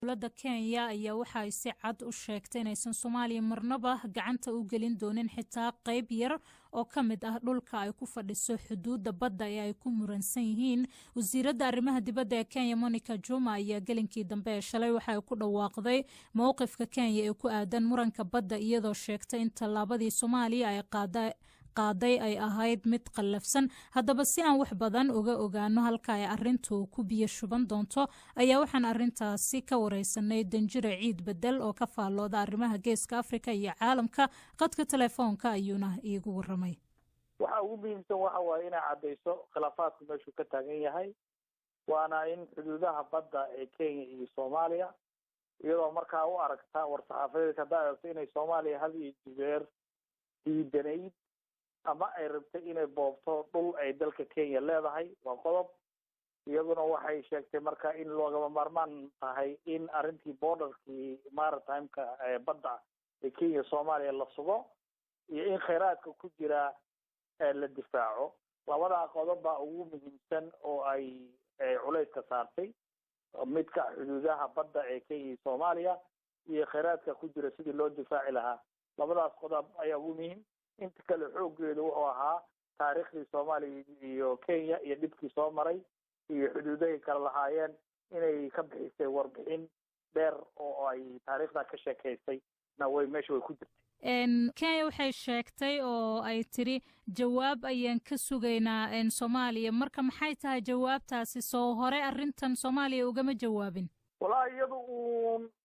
dowladda Kenya ayaa waxa ay si cad u sheegtay inaysan Soomaaliya marnaba gacanta u gelin doonin xitaa qayb yar oo ka mid ah dhulka ay ku fadhiso xuduudda badda ee ay ku muransan yihiin. Wasiiradda arrimaha dibadda ee Kenya Monica Juma ayaa gelinkii dambe shalay waxa ay ku dhawaaqday mowqifka Kenya ee ku aadan muranka badda iyadoo sheegtay in tallaabadii Soomaaliya ay qaaday ay ahayd mid qallafsan. Haddaba si aan wax badan uga ogaano halka ay arrintu ku biyo shuban doonto ayaa waxaan arrintaasi ka wareysanay Danjire Ciid Bedel oo ka faallooda arrimaha Geeska Afrika iyo caalamka. Qadka telefoonka ayuuna iigu waramay. waxa ugu muhiimsan waxa waaye inay cadeyso khilaafaadku meeshuu ka taagan yahay, waana in xuduudaha badda ee Kenya iyo Soomaaliya iyadoo markaa u aragta war-saxaafadeedka hadday aragto inay Soomaaliya had iyo jeer diidanayd ama ay rabtay inay boobto dhul ay dalka Kenya leedahay waa qodob. iyaduna waxay sheegtay marka in loogama maarmaan tahay in arrintii borderkii maritime-ka ee badda ee Kenya Soomaaliya la sugo iyo in kheyraadka ku jira la difaaco. labada qodob baa ugu muhiimsan oo ay culays ka saartay, midka xuduudaha badda ee Kenya Soomaaliya iyo kheyraadka ku jira sidii loo difaaci lahaa. labadaas qodob ayaa ugu muhiim. inta kale xooggeedu wuxuu ahaa taariikhdii Soomaaliya iyo Kenya iyo dhibkii soo maray iyo xuduudahay kala lahaayeen inay ka bixisay warbixin dheer oo ay taariikhda ka sheekaysay meesha way ku jirtay. Kenya waxay sheegtay oo ay tiri jawaab ayaan ka sugaynaa Soomaaliya. marka maxay tahay jawaabtaasi? soo hore arrintan Soomaaliya ugama jawaabin. walahi iyadu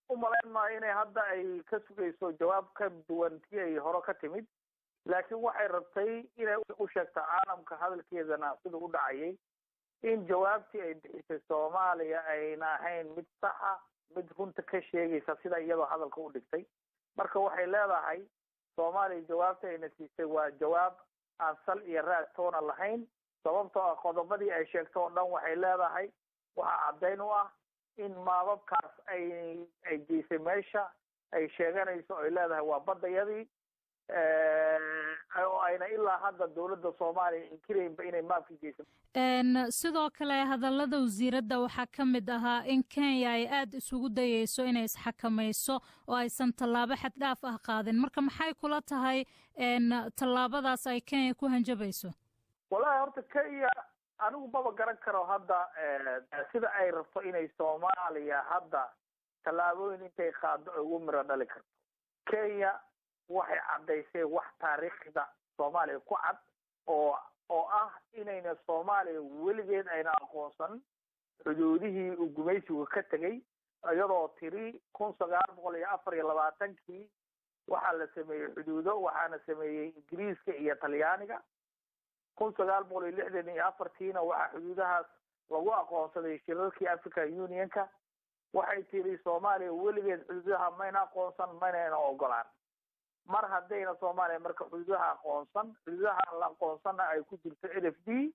u malayn maayo inay hadda ay ka sugayso jawaab ka duwan tii ay hore ka timid, laakiin waxay rabtay inay u sheegto caalamka hadalkeedana siduu u dhacayay in jawaabtii ay bixisay Soomaaliya ayna ahayn mid saxa, mid runta ka sheegaysa sida iyadoo hadalka u dhigtay. marka waxay leedahay Soomaaliya jawaabta ayna siisay waa jawaab aan sal iyo raad toona lahayn, sababtoo ah qodobadii ay sheegto oo dhan waxay leedahay waxaa caddayn u ah in maababkaas ay geysay meesha ay sheeganayso ay leedahay waa baddayadii oo ayna ilaa hadda dowladda Soomaaliya inkiraynba inay maabka geysan. sidoo kale hadallada wasiiradda waxaa ka mid ahaa in Kenya ay aad isugu dayayso inay isxakamayso oo aysan tallaabo xad dhaaf ah qaadin. marka maxay kula tahay tallaabadaas ay Kenya ku hanjabayso? walahi horta Kenya anigu maba garan karo hadda sida ay rabto inay Soomaaliya hadda tallaabooyin intay qaado ugu miro dhali karto. Kenya waxay caddaysay wax taariikhda Soomaaliya ku cad oo ah inayna Soomaaliya weligeed ayna aqoonsan xuduudihii uu gumaysigu ka tegay, iyadoo tiri 1924 waxaa la sameeyey xuduudo, waxaana sameeyey Ingiriiska iyo Talyaaniga. 1964 waxaa xuduudahaas lagu aqoonsaday shirarkii African Unionka. waxay tiri Soomaaliya weligeed xuduudaha mayna aqoonsan, mayna ogolaan. mar haddayna Soomaaliya marka xuduudaha aqoonsan, xuduudaha la aqoonsana ay ku jirto NFD,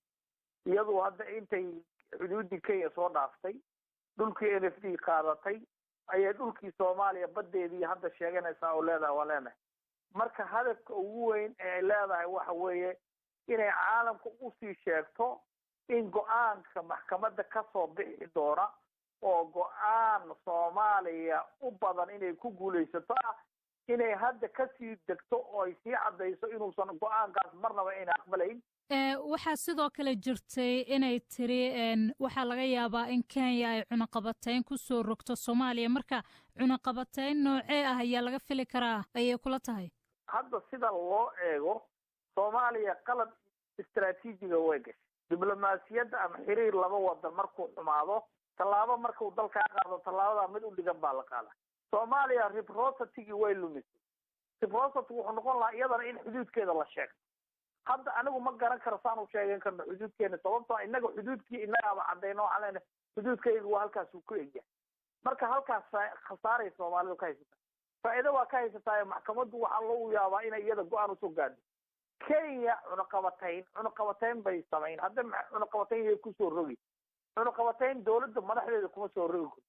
iyadoo hadda intay xuduudii Kenya soo dhaaftay dhulkii NFD qaadatay ayay dhulkii Soomaaliya badeedii hadda sheeganaysaa oo leedahay waa leenahay. marka hadafka ugu weyn ee ay leedahay waxa weeye inay caalamka u sii sheegto in go-aanka maxkamadda ka soo bixi doona oo go-aan Soomaaliya u badan inay ku guulaysato ah inay hadda ka sii degto oo ay sii caddayso inuusan go-aankaas marnaba ayna aqbalayn. waxaa sidoo kale jirtay inay tiri waxaa laga yaabaa in Kenya ay cunaqabatayn ku soo rogto Soomaaliya. marka cunaqabatayn noocee ah ayaa laga fili karaa ayay kula tahay? hadda sida loo eego Soomaaliya qalad istiraatiijiga way gashay. diblomaasiyadda ama xiriir laba wadan markuu xumaado tallaabo markuu dalka qaado tallaabada mid u dhigan baa la qaadaa. Soomaaliya reciprocity way lumisay. reciprocity wuxuu noqon lahaa iyadana in xuduudkeeda la sheego. hadda anigu ma garan karo saan u sheegan karno xuduudkeena, sababtoo inaga xuduudkii inagaba caddayno waxaan leenahay xuduudkayga waa halkaas uu ku egyahay. marka halkaas khasaaray Soomaalidu ka haysataa, faa'iido waa ka haysataa. maxkamaddu waxaa lagu yaabaa inay iyada go-aan usoo gaadho. Kenya cunaqabatayn bay samayn. hadda cunaqabatayn ay kusoo rogi, cunaqabatayn dowladda madaxdeeda kuma soo rogi karto.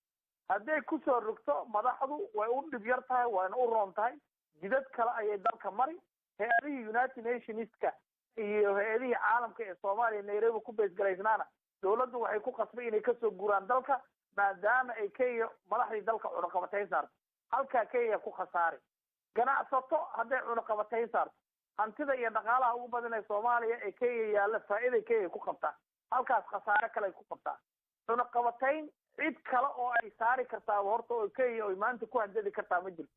hadday kusoo rogto madaxdu way u dhib yar tahay, wayna u roon tahay. jidad kale ayay dalka mari. hay-adihii United Nationska iyo hay-adihii caalamka ee Soomaaliya Nairobi ku beesgalaysnaana dowladdu waxay ku qasbay inay kasoo guuraan dalka. maadaama ay Kenya madaxdii dalka cunaqabatayn saarto halkaa Kenya ku khasaari ganacsato hadday cunaqabatayn saarto hantida iyo dhaqaalaha ugu badan ee Soomaaliya ee Kenya yaalla faa'iido Kenya ku qabtaa halkaas khasaare kale ku qabtaa cunaqabatayn cid kale oo ay saari kartaa horta oo Kenya oo maanta ku handadi kartaa ma jirto